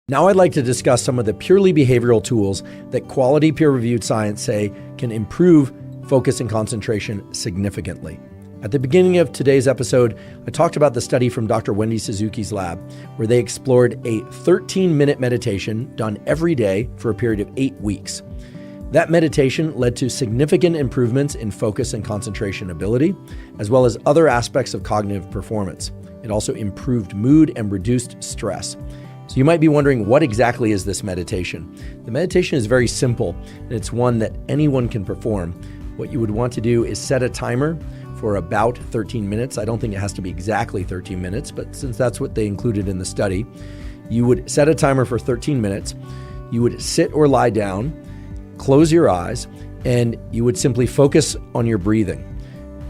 Now I'd like to discuss some of the purely behavioral tools that quality peer-reviewed science say can improve focus and concentration significantly. At the beginning of today's episode, I talked about the study from Dr. Wendy Suzuki's lab, where they explored a 13-minute meditation done every day for a period of 8 weeks. That meditation led to significant improvements in focus and concentration ability, as well as other aspects of cognitive performance. It also improved mood and reduced stress. So you might be wondering, what exactly is this meditation? The meditation is very simple, and it's one that anyone can perform. What you would want to do is set a timer for about 13 minutes. I don't think it has to be exactly 13 minutes, but since that's what they included in the study, you would set a timer for 13 minutes. You would sit or lie down, close your eyes, and you would simply focus on your breathing.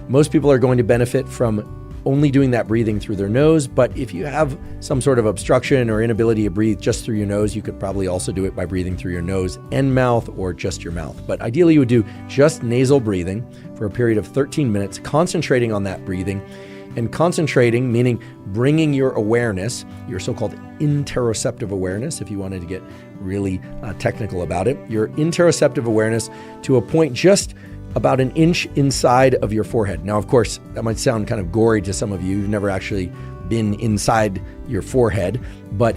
Most people are going to benefit from only doing that breathing through their nose, but if you have some sort of obstruction or inability to breathe just through your nose, you could probably also do it by breathing through your nose and mouth, or just your mouth. But ideally you would do just nasal breathing for a period of 13 minutes, concentrating on that breathing. And concentrating, meaning bringing your awareness, your so-called interoceptive awareness, if you wanted to get really technical about it, your interoceptive awareness to a point just about an inch inside of your forehead. Now, of course, that might sound kind of gory to some of you. You've never actually been inside your forehead, but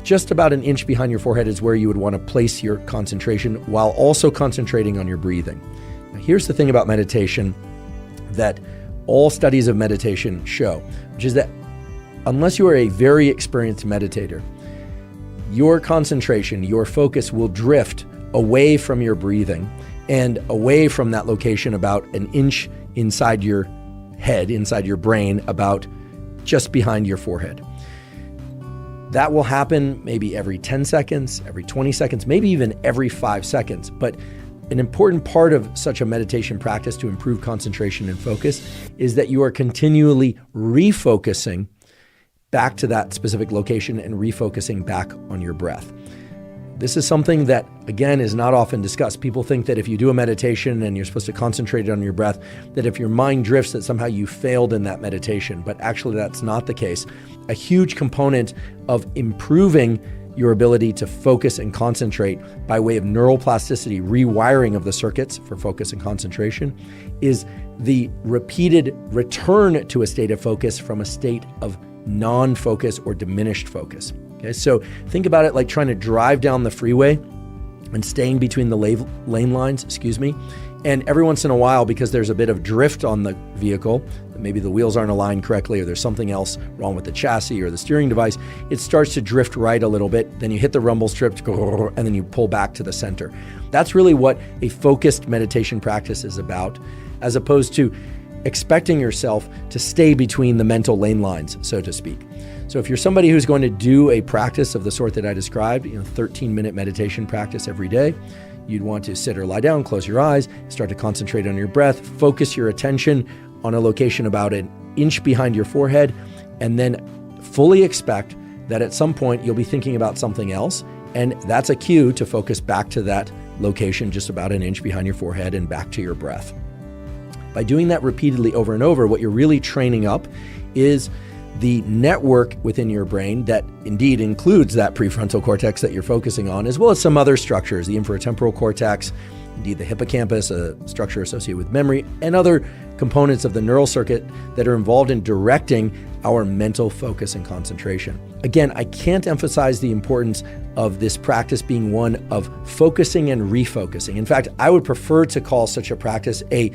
just about an inch behind your forehead is where you would want to place your concentration while also concentrating on your breathing. Now, here's the thing about meditation that all studies of meditation show, which is that unless you are a very experienced meditator, your concentration, your focus will drift away from your breathing and away from that location about an inch inside your head, inside your brain, about just behind your forehead. That will happen maybe every 10 seconds, every 20 seconds, maybe even every 5 seconds. But an important part of such a meditation practice to improve concentration and focus is that you are continually refocusing back to that specific location and refocusing back on your breath. This is something that, again, is not often discussed. People think that if you do a meditation and you're supposed to concentrate on your breath, that if your mind drifts, that somehow you failed in that meditation. But actually, that's not the case. A huge component of improving your ability to focus and concentrate by way of neural plasticity, rewiring of the circuits for focus and concentration, is the repeated return to a state of focus from a state of non-focus or diminished focus. Okay, so think about it like trying to drive down the freeway and staying between the lane lines, and every once in a while, because there's a bit of drift on the vehicle, maybe the wheels aren't aligned correctly or there's something else wrong with the chassis or the steering device, it starts to drift right a little bit, then you hit the rumble strip, and then you pull back to the center. That's really what a focused meditation practice is about, as opposed to expecting yourself to stay between the mental lane lines, so to speak. So if you're somebody who's going to do a practice of the sort that I described, 13-minute meditation practice every day, you'd want to sit or lie down, close your eyes, start to concentrate on your breath, focus your attention on a location about an inch behind your forehead, and then fully expect that at some point you'll be thinking about something else, and that's a cue to focus back to that location just about an inch behind your forehead and back to your breath. By doing that repeatedly over and over, what you're really training up is the network within your brain that indeed includes that prefrontal cortex that you're focusing on, as well as some other structures, the infratemporal cortex, indeed the hippocampus, a structure associated with memory, and other components of the neural circuit that are involved in directing our mental focus and concentration. Again, I can't emphasize the importance of this practice being one of focusing and refocusing. In fact, I would prefer to call such a practice a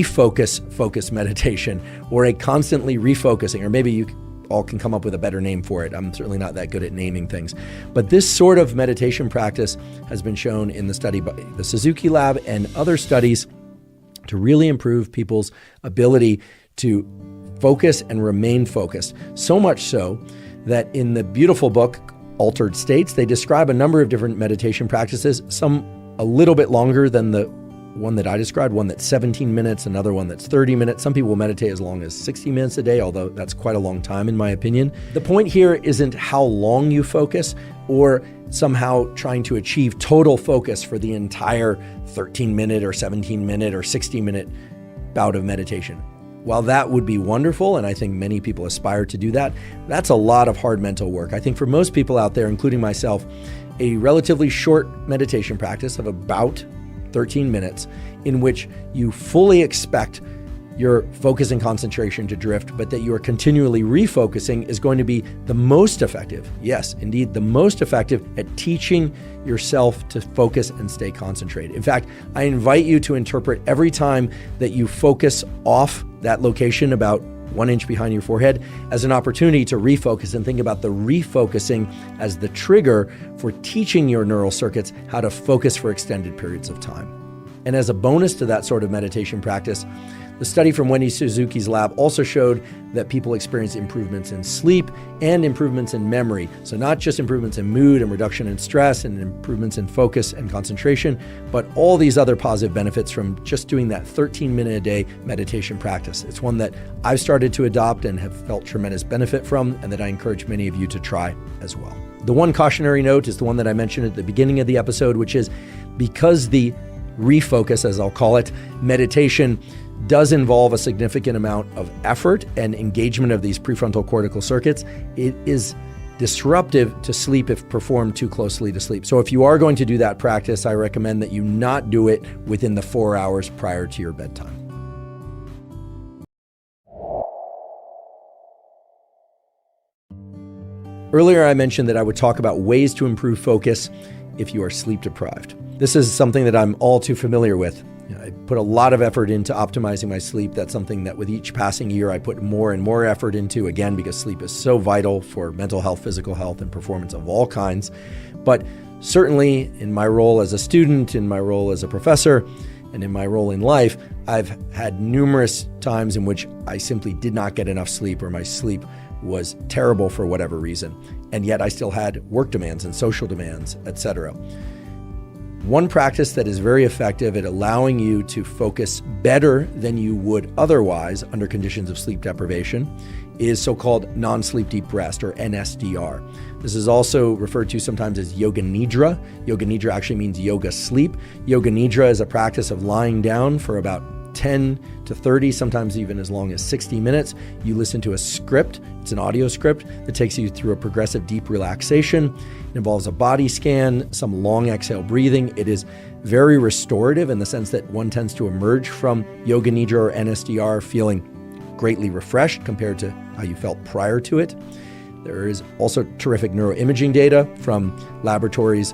focus meditation, or a constantly refocusing, or maybe you all can come up with a better name for it. I'm certainly not that good at naming things. But this sort of meditation practice has been shown in the study by the Suzuki lab and other studies to really improve people's ability to focus and remain focused. So much so that in the beautiful book, Altered States, they describe a number of different meditation practices, some a little bit longer than the one that I described, one that's 17 minutes, another one that's 30 minutes. Some people meditate as long as 60 minutes a day, although that's quite a long time in my opinion. The point here isn't how long you focus or somehow trying to achieve total focus for the entire 13-minute or 17-minute or 60-minute bout of meditation. while that would be wonderful, and I think many people aspire to do that, that's a lot of hard mental work. I think for most people out there, including myself, a relatively short meditation practice of about 13 minutes in which you fully expect your focus and concentration to drift, but that you are continually refocusing is going to be the most effective. Yes, indeed, the most effective at teaching yourself to focus and stay concentrated. In fact, I invite you to interpret every time that you focus off that location about 1 inch behind your forehead as an opportunity to refocus, and think about the refocusing as the trigger for teaching your neural circuits how to focus for extended periods of time. And as a bonus to that sort of meditation practice, the study from Wendy Suzuki's lab also showed that people experience improvements in sleep and improvements in memory. So not just improvements in mood and reduction in stress and improvements in focus and concentration, but all these other positive benefits from just doing that 13-minute-a-day meditation practice. It's one that I've started to adopt and have felt tremendous benefit from, and that I encourage many of you to try as well. The one cautionary note is the one that I mentioned at the beginning of the episode, which is because the refocus, as I'll call it, meditation does involve a significant amount of effort and engagement of these prefrontal cortical circuits, it is disruptive to sleep if performed too closely to sleep. So if you are going to do that practice, I recommend that you not do it within the 4 hours prior to your bedtime. Earlier, I mentioned that I would talk about ways to improve focus if you are sleep deprived. This is something that I'm all too familiar with. I put a lot of effort into optimizing my sleep. That's something that with each passing year, I put more and more effort into, again, because sleep is so vital for mental health, physical health, and performance of all kinds. But certainly in my role as a student, in my role as a professor, and in my role in life, I've had numerous times in which I simply did not get enough sleep, or my sleep was terrible for whatever reason. And yet I still had work demands and social demands, etc. One practice that is very effective at allowing you to focus better than you would otherwise under conditions of sleep deprivation is so-called non-sleep deep rest, or NSDR. This is also referred to sometimes as yoga nidra. Yoga nidra actually means yoga sleep. Yoga nidra is a practice of lying down for about 10 to 30, sometimes even as long as 60 minutes. You listen to a script. It's an audio script that takes you through a progressive deep relaxation. It involves a body scan, some long exhale breathing. It is very restorative in the sense that one tends to emerge from yoga nidra or NSDR feeling greatly refreshed compared to how you felt prior to it. There is also terrific neuroimaging data from laboratories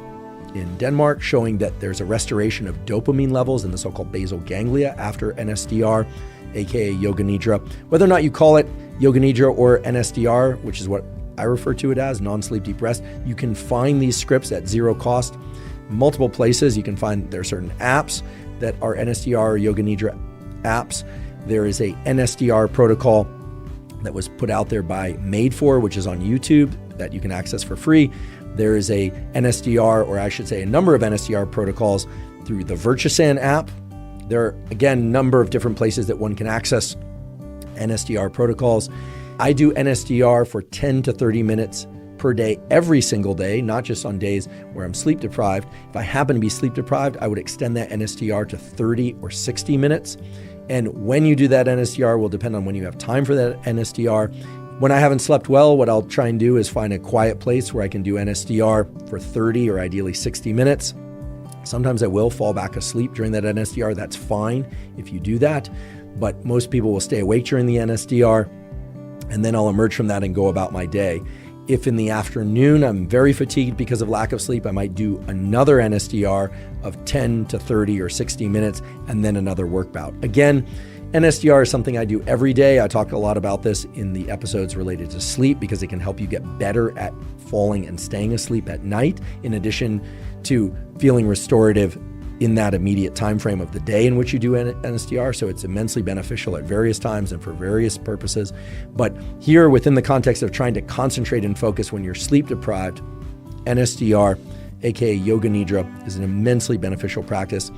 in Denmark showing that there's a restoration of dopamine levels in the so-called basal ganglia after NSDR, aka yoga nidra. Whether or not you call it yoga nidra or NSDR, which is what I refer to it as, non-sleep deep rest, you can find these scripts at zero cost multiple places. You can find there are certain apps that are NSDR or yoga nidra apps. There is a NSDR protocol that was put out there by Made For, which is on YouTube that you can access for free. There is a NSDR, or I should say a number of NSDR protocols through the Virtusan app. There are, again, a number of different places that one can access NSDR protocols. I do NSDR for 10 to 30 minutes per day, every single day, not just on days where I'm sleep deprived. If I happen to be sleep deprived, I would extend that NSDR to 30 or 60 minutes. And when you do that NSDR will depend on when you have time for that NSDR. When I haven't slept well, what I'll try and do is find a quiet place where I can do NSDR for 30 or ideally 60 minutes. Sometimes I will fall back asleep during that NSDR. That's fine if you do that. But most people will stay awake during the NSDR, and then I'll emerge from that and go about my day. If in the afternoon I'm very fatigued because of lack of sleep, I might do another NSDR of 10 to 30 or 60 minutes and then another work bout. Again, NSDR is something I do every day. I talk a lot about this in the episodes related to sleep because it can help you get better at falling and staying asleep at night, in addition to feeling restorative in that immediate time frame of the day in which you do NSDR. So it's immensely beneficial at various times and for various purposes. But here, within the context of trying to concentrate and focus when you're sleep deprived, NSDR, aka yoga nidra, is an immensely beneficial practice.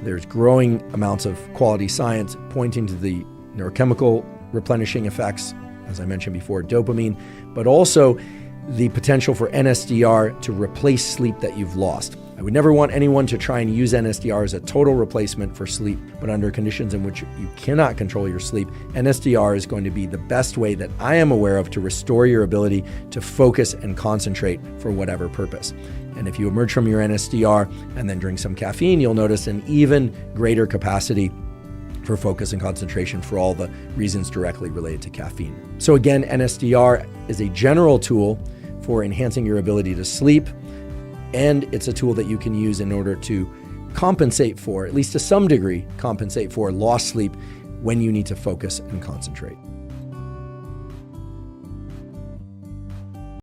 There's growing amounts of quality science pointing to the neurochemical replenishing effects, as I mentioned before, dopamine, but also the potential for NSDR to replace sleep that you've lost. I would never want anyone to try and use NSDR as a total replacement for sleep, but under conditions in which you cannot control your sleep, NSDR is going to be the best way that I am aware of to restore your ability to focus and concentrate for whatever purpose. And if you emerge from your NSDR and then drink some caffeine, you'll notice an even greater capacity for focus and concentration for all the reasons directly related to caffeine. So again, NSDR is a general tool for enhancing your ability to sleep, and it's a tool that you can use in order to compensate for, at least to some degree, compensate for lost sleep when you need to focus and concentrate.